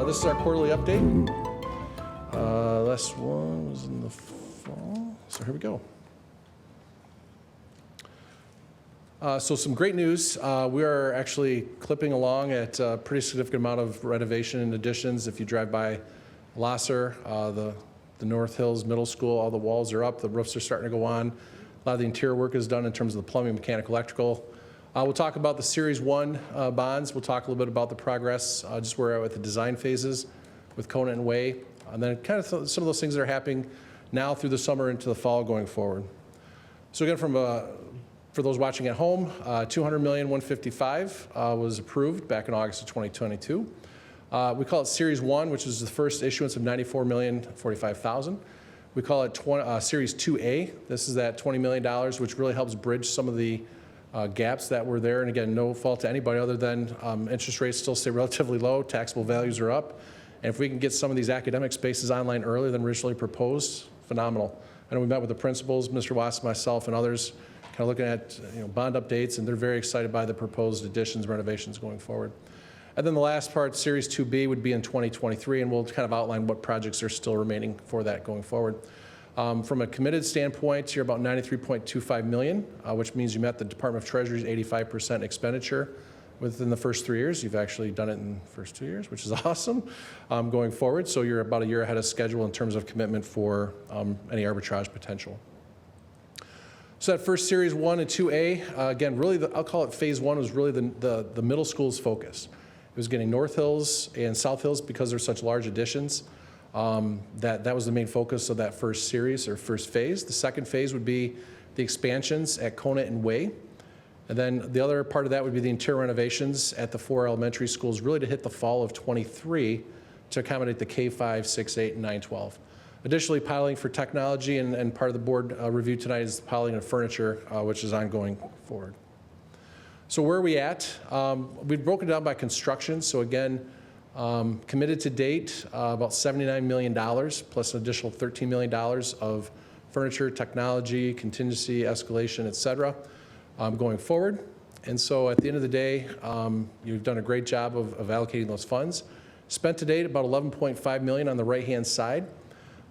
This is our quarterly update. Last one was in the fall, so here we go. So some great news. We are actually clipping along at a pretty significant amount of renovation and additions. If you drive by Lasser, the North Hills Middle School, all the walls are up, the roofs are starting to go on. A lot of the interior work is done in terms of the plumbing, mechanical, electrical. We'll talk about the Series 1 bonds. We'll talk a little bit about the progress, just where we're at with the design phases with Conant and Way, and then kind of some of those things that are happening now through the summer into the fall going forward. So again, for those watching at home, $200,155 was approved back in August of 2022. We call it Series 1, which is the first issuance of $94,045,000. We call it Series 2A. This is that $20 million, which really helps bridge some of the gaps that were there. And again, no fault to anybody other than interest rates still stay relatively low, taxable values are up. And if we can get some of these academic spaces online earlier than originally proposed, phenomenal. I know we met with the principals, Mr. Watts, myself, and others, kind of looking at bond updates, and they're very excited by the proposed additions, renovations going forward. And then the last part, Series 2B, would be in 2023, and we'll kind of outline what projects are still remaining for that going forward. From a committed standpoint, you're about $93.25 million, which means you met the Department of Treasury's 85% expenditure within the first 3 years. You've actually done it in the first 2 years, which is awesome going forward. So you're about a year ahead of schedule in terms of commitment for any arbitrage potential. So that first Series 1 and 2A, again, really, I'll call it Phase 1 was really the middle school's focus. It was getting North Hills and South Hills, because they're such large additions, that was the main focus of that first series or first phase. The second phase would be the expansions at Conant and Way. And then the other part of that would be the interior renovations at the 4 elementary schools, really to hit the fall of 23 to accommodate the K-5, 6, 8, and 9, 12. Additionally, piloting for technology, and part of the board review tonight is the piloting of furniture, which is ongoing forward. So where are we at? We've broken it down by construction. So again, committed to date, about $79 million, plus an additional $13 million of furniture, technology, contingency, escalation, et cetera, going forward. And so at the end of the day, you've done a great job of allocating those funds. Spent to date about $11.5 million on the right-hand side.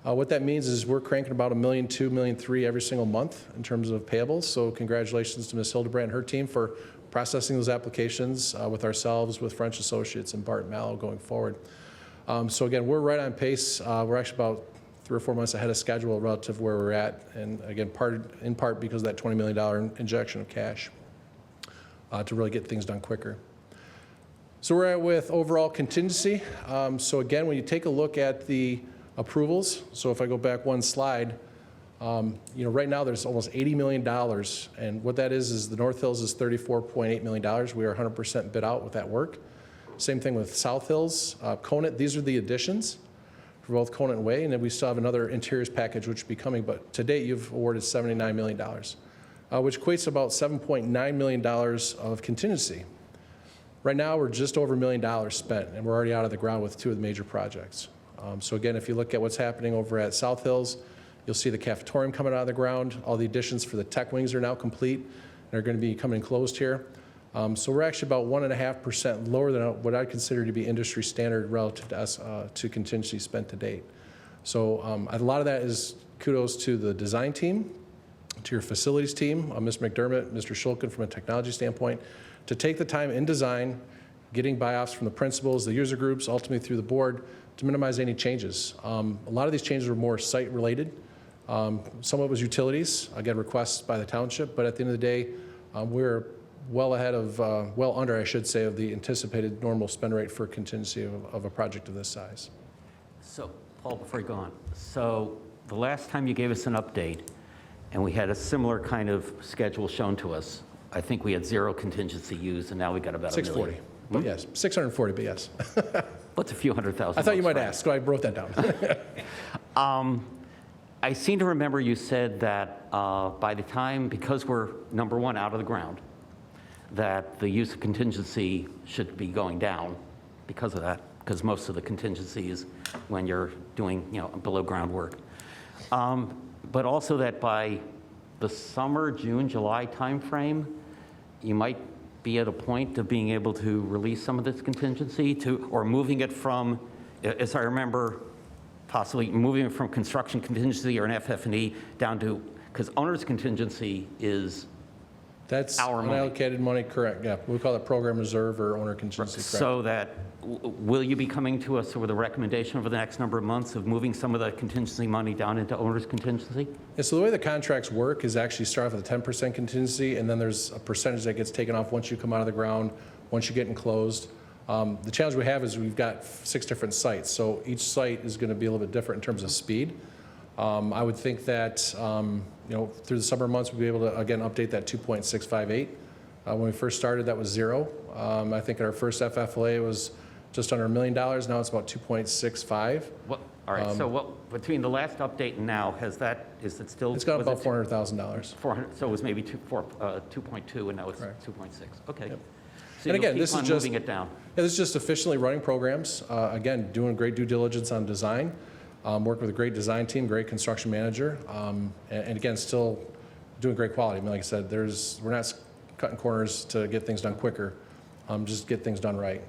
What that means is we're cranking about $1.2 million, $1.3 million every single month in terms of payables. So congratulations to Ms. Hildebrand and her team for processing those applications with ourselves, with French Associates and Bart Mallow going forward. So again, we're right on pace. We're actually about 3 or 4 months ahead of schedule relative to where we're at. And again, in part because of that $20 million injection of cash to really get things done quicker. So we're at with overall contingency. So again, when you take a look at the approvals, so if I go back one slide, right now there's almost $80 million, and what that is the North Hills is $34.8 million. We are 100% bid out with that work. Same thing with South Hills. Conant, these are the additions for both Conant and Way, and then we still have another interiors package which will be coming, but to date you've awarded $79 million, which equates to about $7.9 million of contingency. Right now we're just over $1 million spent, and we're already out of the ground with 2 of the major projects. So again, if you look at what's happening over at South Hills, you'll see the cafetorium coming out of the ground. All the additions for the tech wings are now complete and are going to be coming closed here. So we're actually about 1.5% lower than what I consider to be industry standard relative to us to contingency spent to date. So a lot of that is kudos to the design team, to your facilities team, Ms. McDermott, Mr. Shulkin from a technology standpoint, to take the time in design, getting buy-offs from the principals, the user groups, ultimately through the board, to minimize any changes. A lot of these changes were more site related. Some of it was utilities, again, requests by the township, but at the end of the day, we're well ahead of, well under, I should say, of the anticipated normal spend rate for contingency of a project of this size. So, Paul, before you go on, so the last time you gave us an update and we had a similar kind of schedule shown to us, I think we had 0 contingency used, and now we got about 640, but yes, 640, but yes. What's a few $100,000? I thought you might ask, so I wrote that down. I seem to remember you said that by the time, because we're, number one, out of the ground, that the use of contingency should be going down because of that, because most of the contingency is when you're doing, below ground work. But also that by the summer, June, July timeframe, you might be at a point of being able to release some of this contingency or moving it from as I remember, possibly moving from construction contingency or an FF&E down to, because owner's contingency is That's our money. unallocated money, correct, yeah. We call it program reserve or owner contingency, correct. so that, will you be coming to us with a recommendation over the next number of months of moving some of the contingency money down into owner's contingency? Yeah, so the way the contracts work is actually start off with a 10% contingency, and then there's a percentage that gets taken off once you come out of the ground, once you get enclosed. The challenge we have is we've got 6 different sites, so each site is going to be a little bit different in terms of speed. I would think that through the summer months we'll be able to again update that 2.658. When we first started, that was 0. I think our first FFLA was just under $1 million. Now it's about 2.65. What, all right, so what, between the last update and now, is it still? It's got was about it $400,000. 400, so it was maybe 2.2, and now it's Correct. 2.6. Okay. Yep. So And you'll again, keep this is on just moving it down. Yeah, this is just efficiently running programs. Again, doing great due diligence on design, working with a great design team, great construction manager, and again, still doing great quality. I mean, like I said, we're not cutting corners to get things done quicker, just get things done right.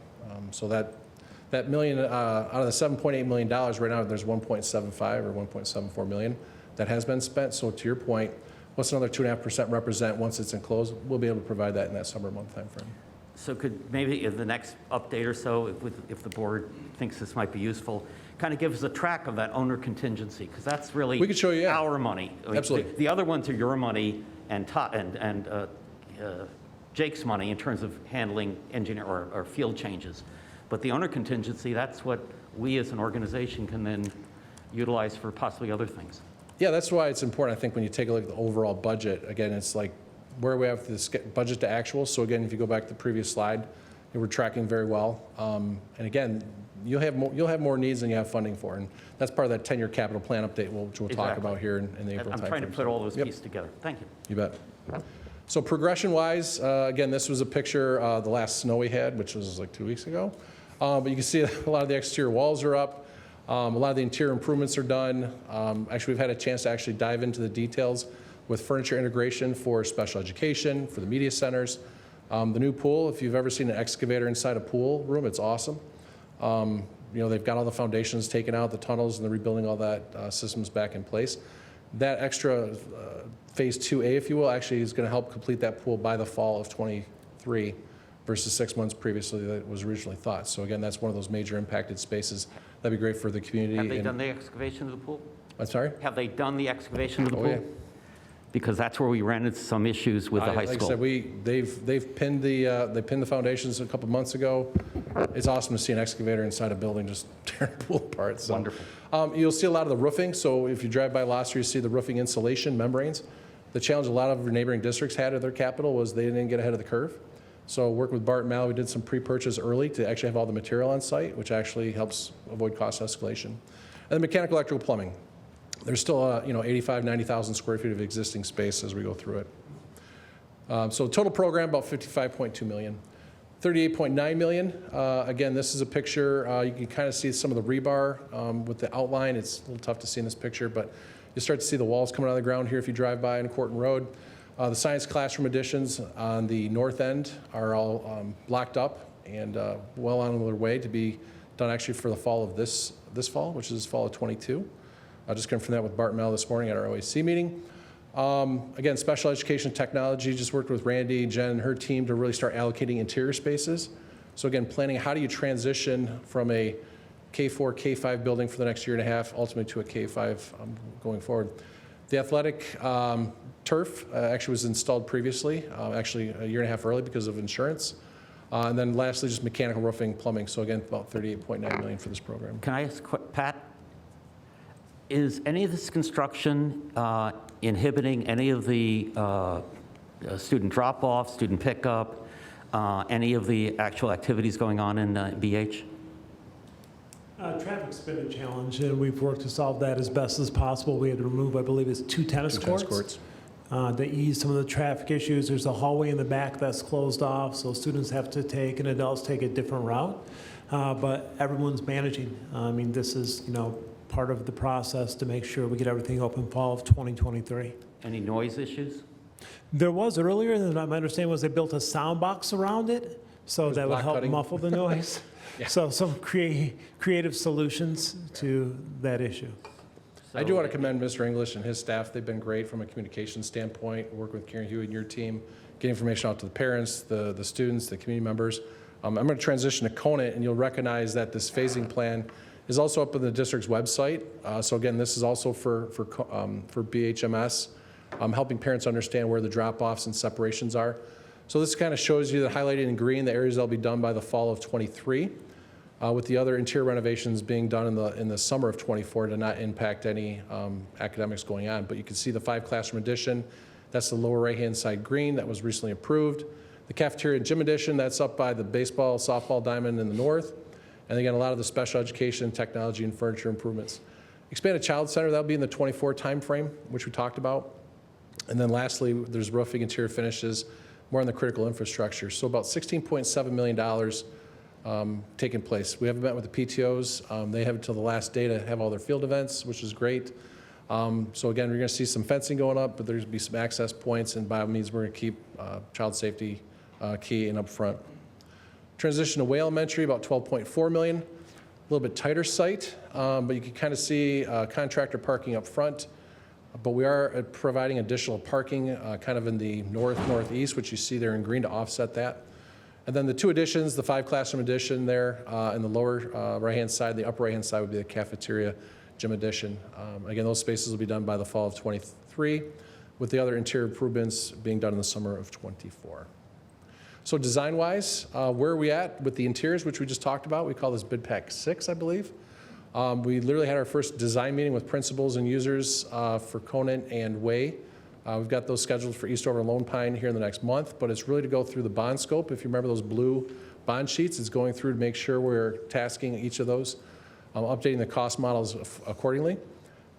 So that million out of the $7.8 million right now, there's 1.75 or 1.74 million that has been spent. So to your point, what's another 2.5% represent once it's enclosed? We'll be able to provide that in that summer month time frame. So could maybe in the next update or so, if the board thinks this might be useful, kind of give us a track of that owner contingency, because that's really We could show you, yeah. our money. I mean, Absolutely. The other ones are your money and Jake's money in terms of handling engineer or field changes. But the owner contingency, that's what we as an organization can then utilize for possibly other things. Yeah, that's why it's important, I think, when you take a look at the overall budget. Again, it's like where we have this budget to actual. So again, if you go back to the previous slide, we're tracking very well. And again, you'll have more needs than you have funding for. And that's part of that 10-year capital plan update, which we'll talk Exactly. about here in the April timeframe. I'm trying to put all those Yep. pieces together. Thank you. You bet. So progression-wise, again, this was a picture the last snow we had, which was like 2 weeks ago. But you can see a lot of the exterior walls are up. A lot of the interior improvements are done. Actually, we've had a chance to actually dive into the details with furniture integration for special education, for the media centers. The new pool, if you've ever seen an excavator inside a pool room, it's awesome. They've got all the foundations taken out, the tunnels, and they're rebuilding all that systems back in place. That extra phase 2A, if you will, actually is going to help complete that pool by the fall of 23 versus 6 months previously that was originally thought. So again, that's one of those major impacted spaces. That'd be great for the community. Have they done the excavation of the pool? I'm sorry? Have they done the excavation of the pool? Yeah. Because that's where we ran into some issues with the high Like school. I said, they've pinned the foundations a couple months ago. It's awesome to see an excavator inside a building just tearing a pool apart. So, Wonderful. You'll see a lot of the roofing. So if you drive by Gloucester, you see the roofing insulation membranes. The challenge a lot of neighboring districts had at their capital was they didn't get ahead of the curve. So working with Bart and Mal, we did some pre-purchase early to actually have all the material on site, which actually helps avoid cost escalation. And then mechanical, electrical, plumbing. There's still 85, 90,000 square feet of existing space as we go through it. So total program, about $55.2 million. $38.9 million, again, this is a picture. You can kind of see some of the rebar with the outline. It's a little tough to see in this picture, but you start to see the walls coming out of the ground here if you drive by on Corton Road. The science classroom additions on the north end are all blocked up and well on their way to be done actually for the fall of this fall, which is fall of 22. I just confirmed that with Bart and Mel this morning at our OAC meeting. Again, special education technology, just worked with Randy, Jen, and her team to really start allocating interior spaces. So again, planning how do you transition from a K4, K5 building for the next year and a half, ultimately to a K5 going forward. The athletic turf actually was installed previously, actually a year and a half early because of insurance. And then lastly, just mechanical roofing, plumbing. So again, about $38.9 million for this program. Can I ask, Pat, is any of this construction inhibiting any of the student drop-off, student pickup, any of the actual activities going on in BH? Traffic's been a challenge, and we've worked to solve that as best as possible. We had to remove, I believe, it's two tennis courts. To ease some of the traffic issues. There's a hallway in the back that's closed off, so students have to take and adults take a different route. But everyone's managing. I mean, this is, part of the process to make sure we get everything open fall of 2023. Any noise issues? There was earlier, and my understanding was they built a sound box around it, So that would block help cutting. muffle the noise. Yeah. So some creative solutions to that issue. I do want to commend Mr. English and his staff. They've been great from a communication standpoint, working with Karen Huey and your team, getting information out to the parents, the students, the community members. I'm going to transition to Conant, and you'll recognize that this phasing plan is also up on the district's website. So again, this is also for BHMS, helping parents understand where the drop-offs and separations are. So this kind of shows you that highlighted in green, the areas that'll be done by the fall of '23. With the other interior renovations being done in the summer of '24 to not impact any academics going on. But you can see the 5-classroom addition. That's the lower right-hand side green that was recently approved. The cafeteria and gym addition, that's up by the baseball, softball diamond in the north. And again, a lot of the special education, technology, and furniture improvements. Expanded child center, that'll be in the '24 timeframe, which we talked about. And then lastly, there's roofing, interior finishes, more on the critical infrastructure. So about $16.7 million taking place. We haven't met with the PTOs. They have until the last day to have all their field events, which is great. So again, we're going to see some fencing going up, but there's going to be some access points, and by all means, we're going to keep child safety key and up front. Transition to Way Elementary, about $12.4 million. A little bit tighter site, but you can kind of see contractor parking up front. But we are providing additional parking kind of in the northeast, which you see there in green to offset that. And then the two additions, the 5-classroom addition there in the lower right-hand side, the upper right-hand side would be the cafeteria gym addition. Again, those spaces will be done by the fall of '23, with the other interior improvements being done in the summer of '24. So design-wise, where are we at with the interiors, which we just talked about? We call this Bid Pack 6, I believe. We literally had our first design meeting with principals and users for Conant and Way. We've got those scheduled for Eastover and Lone Pine here in the next month, but it's really to go through the bond scope. If you remember those blue bond sheets, it's going through to make sure we're tasking each of those, updating the cost models accordingly.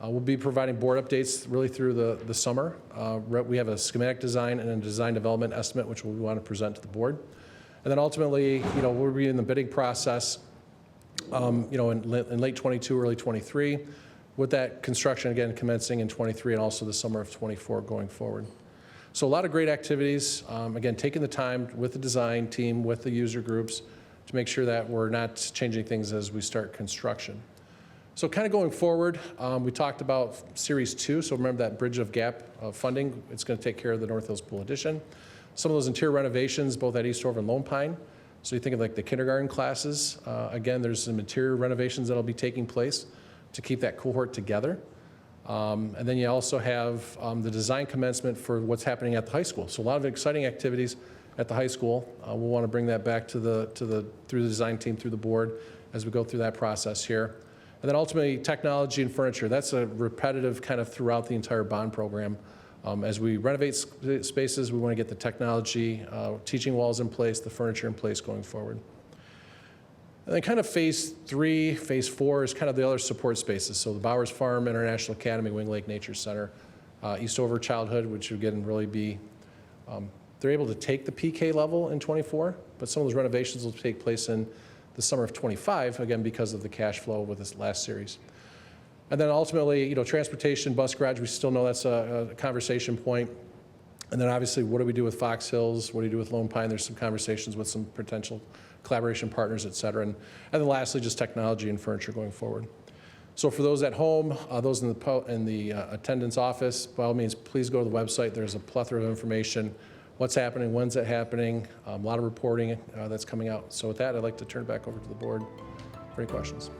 We'll be providing board updates really through the summer. We have a schematic design and a design development estimate, which we want to present to the board. And then ultimately, we'll be in the bidding process, in late '22, early '23, with that construction again commencing in '23 and also the summer of '24 going forward. So a lot of great activities. Again, taking the time with the design team, with the user groups, to make sure that we're not changing things as we start construction. So kind of going forward, we talked about Series 2, so remember that bridge of gap funding. It's going to take care of the North Hills Pool addition. Some of those interior renovations, both at Eastover and Lone Pine. So you think of like the kindergarten classes. Again, there's some interior renovations that'll be taking place to keep that cohort together. And then you also have the design commencement for what's happening at the high school. So a lot of exciting activities at the high school. We'll want to bring that back through the design team, through the board, as we go through that process here. And then ultimately, technology and furniture. That's a repetitive kind of throughout the entire bond program. As we renovate spaces, we want to get the technology, teaching walls in place, the furniture in place going forward. And then kind of phase 3, phase 4 is kind of the other support spaces. So the Bowers Farm International Academy, Wing Lake Nature Center, Eastover Childhood, which again really be, they're able to take the PK level in '24, but some of those renovations will take place in the summer of '25, again, because of the cash flow with this last series. And then ultimately, transportation, bus garage, we still know that's a conversation point. And then obviously, what do we do with Fox Hills? What do you do with Lone Pine? There's some conversations with some potential collaboration partners, et cetera. And then lastly, just technology and furniture going forward. So for those at home, those in the attendance office, by all means, please go to the website. There's a plethora of information. What's happening, when's it happening, a lot of reporting that's coming out. So with that, I'd like to turn it back over to the board for any questions.